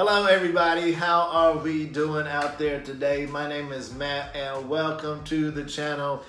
Hello everybody, how are we doing out there today? My name is Matt and welcome to the channel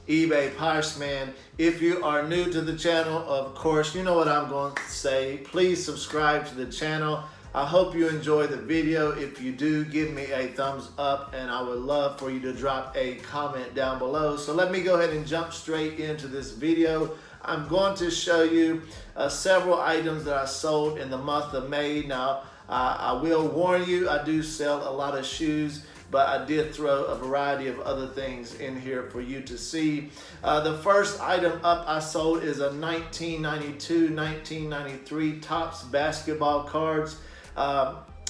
eBay Parseman. If you are new to the channel, of course, you know what I'm going to say. Please subscribe to the channel. I hope you enjoy the video. If you do, give me a thumbs up and I would love for you to drop a comment down below. So let me go ahead and jump straight into this video. I'm going to show you several items that I sold in the month of May. Now, I will warn you, I do sell a lot of shoes, but I did throw a variety of other things in here for you to see. The first item up I sold is a 1992-1993 Topps basketball cards.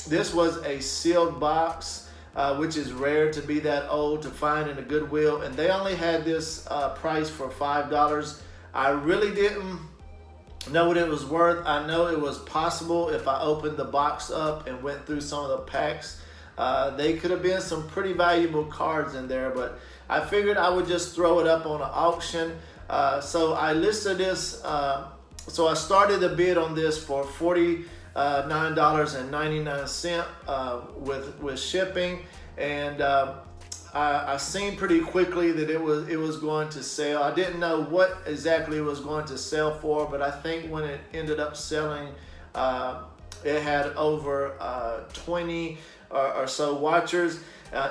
This was a sealed box, which is rare to be that old to find in a Goodwill, and they only had this price for $5. I really didn't know what it was worth. I know it was possible if I opened the box up and went through some of the packs. They could have been some pretty valuable cards in there, but I figured I would just throw it up on an auction. So I listed this, so I started the bid on this for $49.99 with shipping, and I seen pretty quickly that it was going to sell. I didn't know what exactly it was going to sell for, but I think when it ended up selling, it had over 20 or so watchers.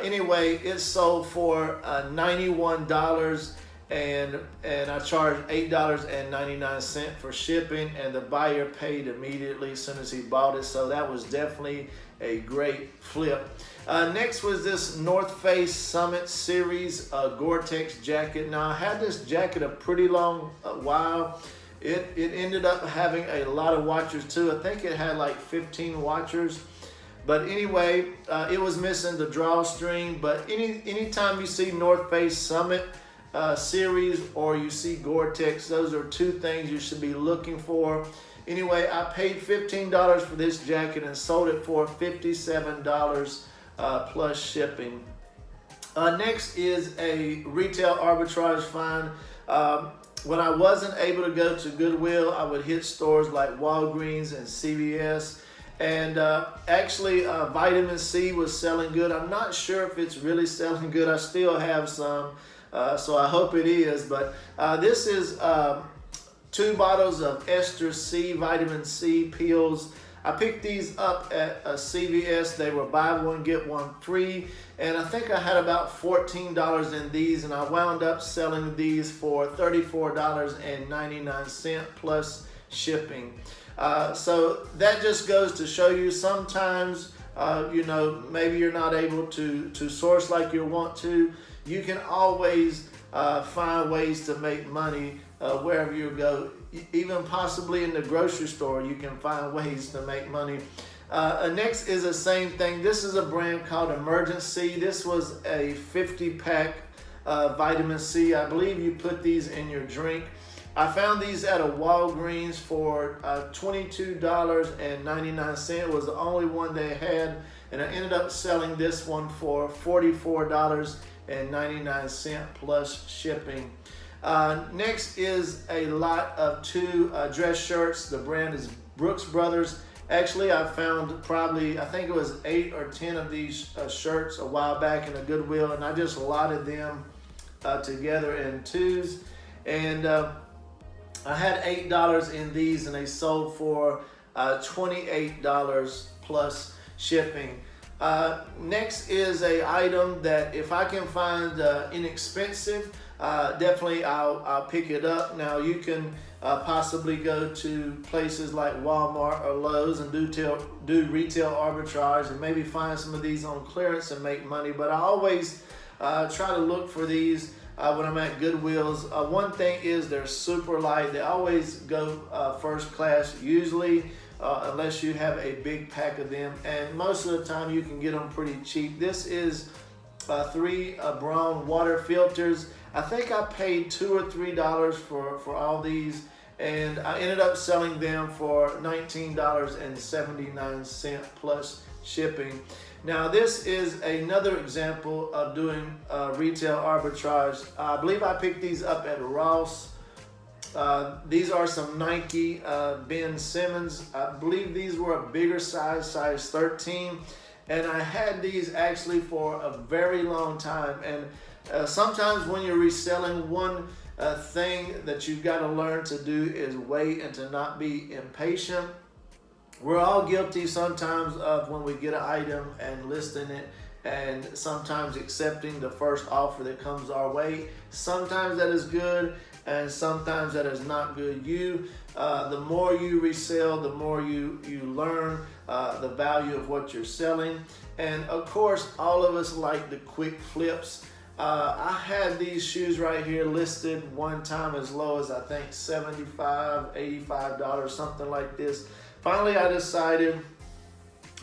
Anyway, it sold for $91, and I charged $8.99 for shipping, and the buyer paid immediately as soon as he bought it. So that was definitely a great flip. Next was this North Face Summit Series Gore-Tex jacket. Now I had this jacket a pretty long while. It ended up having a lot of watchers too. I think it had like 15 watchers. But anyway, it was missing the drawstring. But anytime you see North Face Summit Series or you see Gore-Tex, those are two things you should be looking for. Anyway, I paid $15 for this jacket and sold it for $57 plus shipping. Next is a retail arbitrage find. When I wasn't able to go to Goodwill, I would hit stores like Walgreens and CVS. And actually, vitamin C was selling good. I'm not sure if it's really selling good. I still have some, so I hope it is. But this is 2 bottles of Ester C vitamin C pills. I picked these up at CVS. They were buy one, get one free. And I think I had about $14 in these, and I wound up selling these for $34.99 plus shipping. So that just goes to show you sometimes, you know, maybe you're not able to source like you want to. You can always find ways to make money wherever you go. Even possibly in the grocery store, you can find ways to make money. Next is the same thing. This is a brand called Emergency. This was a 50-pack vitamin C. I believe you put these in your drink. I found these at a Walgreens for $22.99. It was the only one they had, and I ended up selling this one for $44.99 plus shipping. Next is a lot of 2 dress shirts. The brand is Brooks Brothers. Actually, I found probably, I think it was 8 or 10 of these shirts a while back in a Goodwill, and I just lotted them together in 2s. And I had $8 in these, and they sold for $28 plus shipping. Next is a item that if I can find inexpensive, definitely I'll pick it up. Now you can possibly go to places like Walmart or Lowe's and do retail arbitrage and maybe find some of these on clearance and make money. But I always try to look for these when I'm at Goodwills. One thing is they're super light. They always go first class usually, unless you have a big pack of them, and most of the time you can get them pretty cheap. This is 3 Braun water filters. I think I paid $2 or $3 for all these, and I ended up selling them for $19.79 plus shipping. Now this is another example of doing retail arbitrage. I believe I picked these up at Ross These are some Nike Ben Simmons. I believe these were a bigger size 13. And I had these actually for a very long time. And sometimes when you're reselling, one thing that you've got to learn to do is wait and to not be impatient. We're all guilty sometimes of when we get an item and listing it, and sometimes accepting the first offer that comes our way. Sometimes that is good, and sometimes that is not good. The more you resell, the more you learn the value of what you're selling. And of course, all of us like the quick flips. I had these shoes right here listed one time as low as I think $75, $85, something like this. Finally, I decided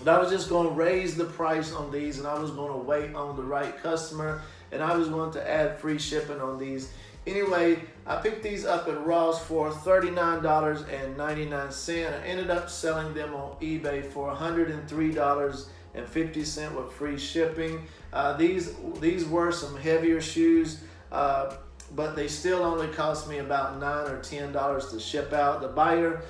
that I was just going to raise the price on these, and I was going to wait on the right customer, and I was going to add free shipping on these. Anyway, I picked these up at Ross for $39.99. I ended up selling them on eBay for $103.50 with free shipping. These were some heavier shoes, but they still only cost me about $9 or $10 to ship out. The buyer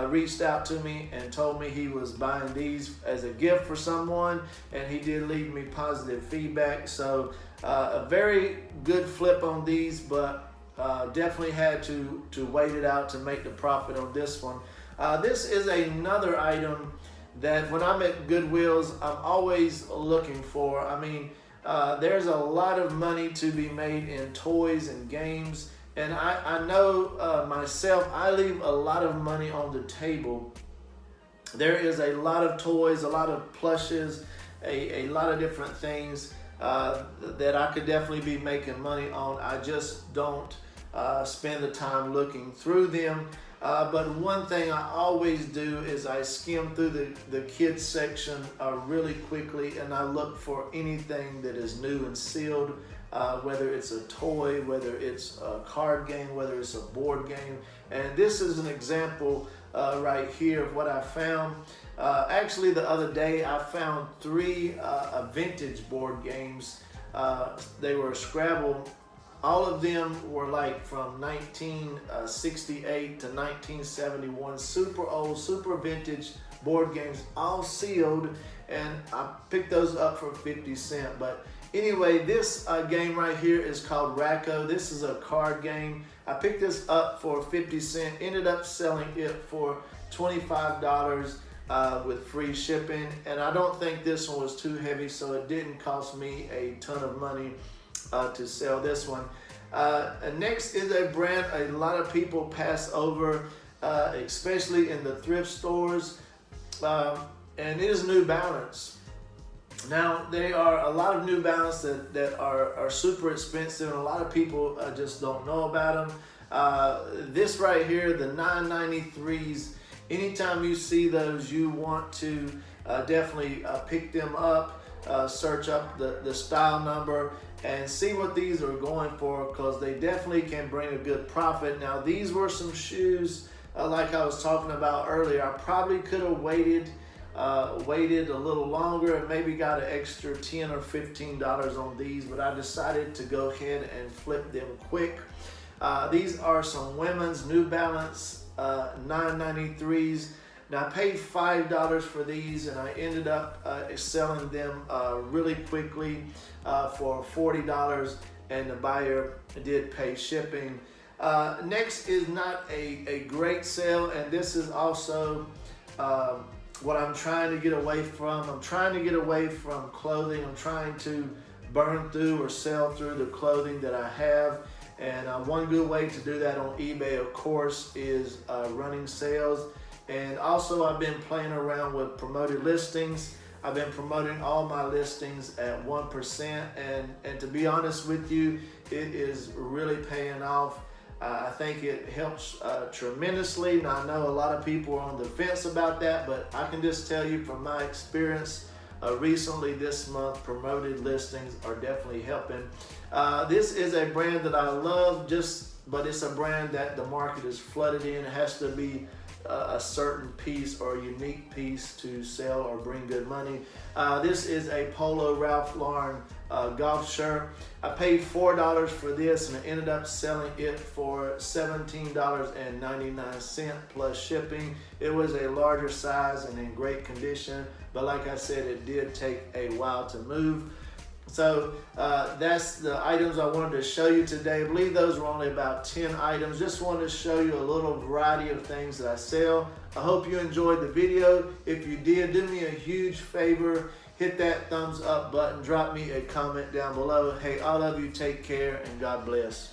reached out to me and told me he was buying these as a gift for someone, and he did leave me positive feedback. So a very good flip on these, but definitely had to wait it out to make the profit on this one. This is another item that when I'm at Goodwills, I'm always looking for. I mean, there's a lot of money to be made in toys and games. And I know myself, I leave a lot of money on the table. There is a lot of toys, a lot of plushes, a lot of different things that I could definitely be making money on. I just don't spend the time looking through them. But one thing I always do is I skim through the kids section really quickly, and I look for anything that is new and sealed. Whether it's a toy, whether it's a card game, whether it's a board game. And this is an example right here of what I found. Actually, the other day I found 3 vintage board games. They were Scrabble. All of them were like from 1968 to 1971. Super old, super vintage board games, all sealed. And I picked those up for 50 cents. But anyway, this game right here is called Racco. This is a card game. I picked this up for 50 cents, ended up selling it for $25 with free shipping. And I don't think this one was too heavy, so it didn't cost me a ton of money to sell this one. Next is a brand a lot of people pass over, especially in the thrift stores, and it is New Balance. Now, there are a lot of New Balance that are super expensive, and a lot of people just don't know about them. This right here, the 993s, anytime you see those, you want to definitely pick them up, search up the style number, and see what these are going for, because they definitely can bring a good profit. Now, these were some shoes, like I was talking about earlier. I probably could have waited a little longer and maybe got an extra $10 or $15 on these, but I decided to go ahead and flip them quick. These are some women's New Balance 993s. Now, I paid $5 for these, and I ended up selling them really quickly for $40, and the buyer did pay shipping. Next is not a great sale, and this is also what I'm trying to get away from. I'm trying to get away from clothing. I'm trying to burn through or sell through the clothing that I have. And one good way to do that on eBay, of course, is running sales. And also, I've been playing around with promoted listings. I've been promoting all my listings at 1%. And to be honest with you, it is really paying off. I think it helps tremendously. Now, I know a lot of people are on the fence about that, but I can just tell you from my experience recently this month, promoted listings are definitely helping. This is a brand that I love, but it's a brand that the market is flooded in. It has to be a certain piece or a unique piece to sell or bring good money. This is a Polo Ralph Lauren golf shirt. I paid $4 for this and I ended up selling it for $17.99 plus shipping. It was a larger size and in great condition, but like I said, it did take a while to move. So that's the items I wanted to show you today. I believe those were only about 10 items. Just wanted to show you a little variety of things that I sell. I hope you enjoyed the video. If you did, do me a huge favor. Hit that thumbs up button. Drop me a comment down below. Hey, all of you, take care and God bless.